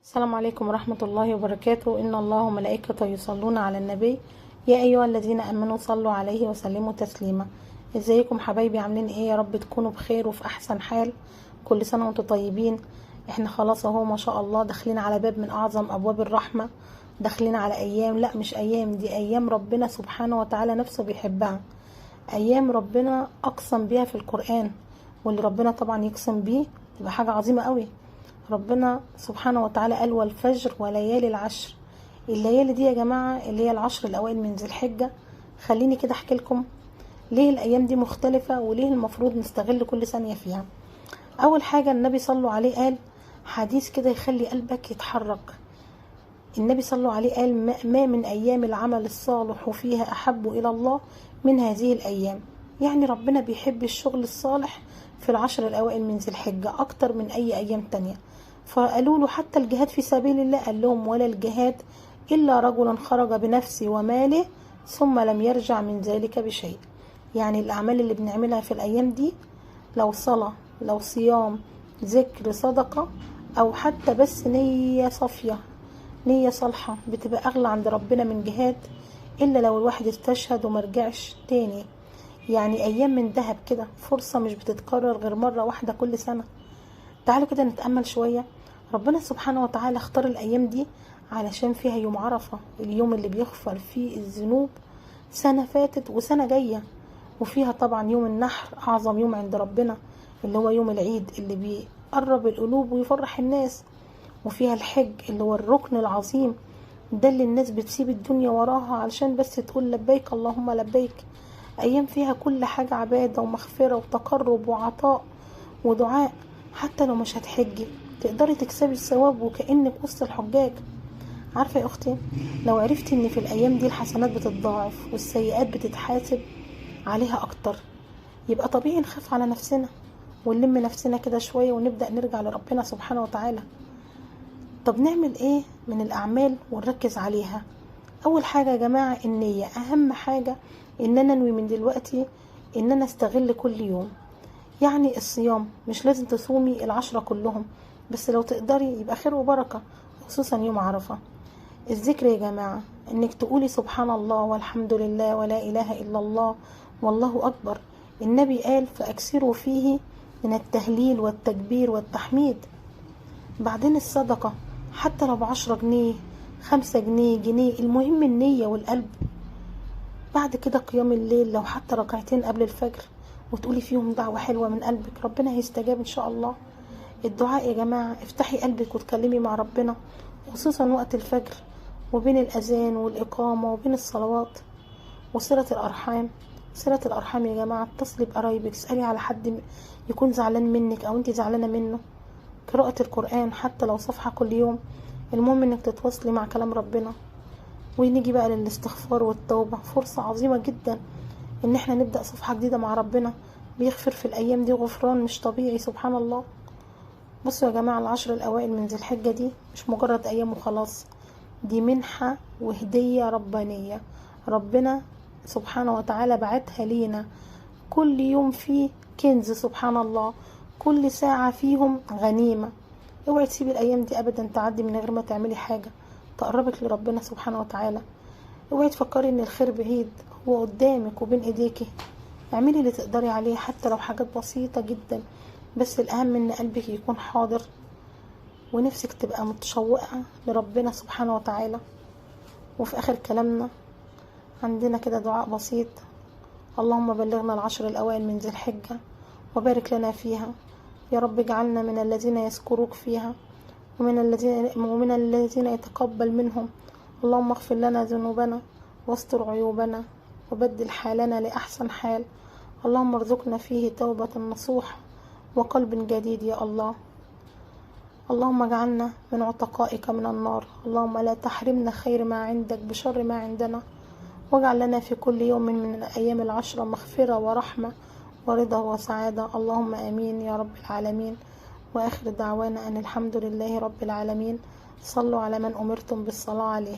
السلام عليكم ورحمة الله وبركاته. إن الله وملائكته يصلون على النبي يا أيها الذين آمنوا صلوا عليه وسلموا تسليما. ازيكم حبايبي؟ عاملين ايه؟ يا رب تكونوا بخير وفي أحسن حال. كل سنة وانتم طيبين. احنا خلاص اهو ما شاء الله داخلين على باب من أعظم أبواب الرحمة، داخلين على أيام، لا مش أيام، دي أيام ربنا سبحانه وتعالى نفسه بيحبها، أيام ربنا أقسم بيها في القرآن، واللي ربنا طبعا يقسم بيه تبقى حاجة عظيمة قوي. ربنا سبحانه وتعالى قال والفجر وليالي العشر. الليالي دي يا جماعة اللي هي العشر الأوائل من ذي الحجة. خليني كده أحكي لكم ليه الأيام دي مختلفة وليه المفروض نستغل كل ثانية فيها. أول حاجة النبي صلوا عليه قال حديث كده يخلي قلبك يتحرك. النبي صلوا عليه قال ما من أيام العمل الصالح فيها أحب إلى الله من هذه الأيام. يعني ربنا بيحب الشغل الصالح في العشر الأوائل من ذي الحجة أكتر من أي أيام تانية. فقالوا له حتى الجهاد في سبيل الله، قال لهم ولا الجهاد إلا رجل خرج بنفسه وماله ثم لم يرجع من ذلك بشيء. يعني الأعمال اللي بنعملها في الأيام دي، لو صلاة، لو صيام، ذكر، صدقة، أو حتى بس نية صافية، نية صالحة، بتبقى أغلى عند ربنا من جهاد، إلا لو الواحد استشهد ومرجعش تاني. يعني أيام من ذهب كده، فرصة مش بتتكرر غير مرة واحدة كل سنة. تعالوا كده نتأمل شوية. ربنا سبحانه وتعالى اختار الأيام دي علشان فيها يوم عرفة، اليوم اللي بيغفر فيه الذنوب سنة فاتت وسنة جاية. وفيها طبعا يوم النحر، أعظم يوم عند ربنا، اللي هو يوم العيد اللي بيقرب القلوب ويفرح الناس. وفيها الحج اللي هو الركن العظيم، ده اللي الناس بتسيب الدنيا وراها علشان بس تقول لبيك اللهم لبيك. أيام فيها كل حاجة عبادة ومغفرة وتقرب وعطاء ودعاء. حتى لو مش هتحجي تقدري تكسبي الثواب وكأنك وسط الحجاج. عارفة يا أختي، لو عرفتي إن في الأيام دي الحسنات بتتضاعف والسيئات بتتحاسب عليها أكتر، يبقى طبيعي نخاف على نفسنا ونلم نفسنا كده شوية ونبدأ نرجع لربنا سبحانه وتعالى. طب نعمل ايه من الأعمال ونركز عليها؟ أول حاجة يا جماعة النية، أهم حاجة إن أنا أنوي من دلوقتي إن أنا أستغل كل يوم. يعني الصيام مش لازم تصومي العشرة كلهم، بس لو تقدري يبقى خير وبركة، خصوصا يوم عرفة. الذكر يا جماعة إنك تقولي سبحان الله والحمد لله ولا إله إلا الله والله أكبر. النبي قال فأكثروا فيه من التهليل والتكبير والتحميد. بعدين الصدقة حتى لو ب10 جنيه، 5 جنيه، جنيه، المهم النية والقلب. بعد كده قيام الليل، لو حتى ركعتين قبل الفجر وتقولي فيهم دعوة حلوة من قلبك، ربنا هيستجاب إن شاء الله. الدعاء يا جماعة افتحي قلبك وتكلمي مع ربنا، خصوصا وقت الفجر وبين الأذان والإقامة وبين الصلوات. وصلة الأرحام، صلة الأرحام يا جماعة، اتصلي بقرايبك، اسألي على حد يكون زعلان منك أو انت زعلانة منه. قراءة القرآن حتى لو صفحة كل يوم، المهم انك تتواصلي مع كلام ربنا. ونيجي بقى للاستغفار والتوبة، فرصة عظيمة جدا ان احنا نبدأ صفحة جديدة مع ربنا. بيغفر في الأيام دي غفران مش طبيعي، سبحان الله. بصوا يا جماعة، العشر الأوائل من ذي الحجة دي مش مجرد أيام وخلاص، دي منحة وهدية ربانية. ربنا سبحانه وتعالى بعتها لينا. كل يوم فيه كنز، سبحان الله، كل ساعة فيهم غنيمة. اوعي تسيبي الأيام دي أبدا تعدي من غير ما تعملي حاجة تقربك لربنا سبحانه وتعالى. اوعي تفكري ان الخير بعيد، هو قدامك وبين ايديكي. اعملي اللي تقدري عليه حتى لو حاجات بسيطة جدا، بس الأهم ان قلبك يكون حاضر ونفسك تبقى متشوقة لربنا سبحانه وتعالى. وفي آخر كلامنا عندنا كده دعاء بسيط: اللهم بلغنا العشر الأوائل من ذي الحجة وبارك لنا فيها. يا رب اجعلنا من الذين يذكروك فيها ومن الذين يتقبل منهم. اللهم اغفر لنا ذنوبنا واستر عيوبنا وبدل حالنا لأحسن حال. اللهم ارزقنا فيه توبة نصوح وقلب جديد يا الله. اللهم اجعلنا من عتقائك من النار. اللهم لا تحرمنا خير ما عندك بشر ما عندنا، واجعل لنا في كل يوم من الأيام العشرة مغفرة ورحمة ورضا وسعادة. اللهم آمين يا رب العالمين. وآخر دعوانا أن الحمد لله رب العالمين. صلوا على من أمرتم بالصلاة عليه.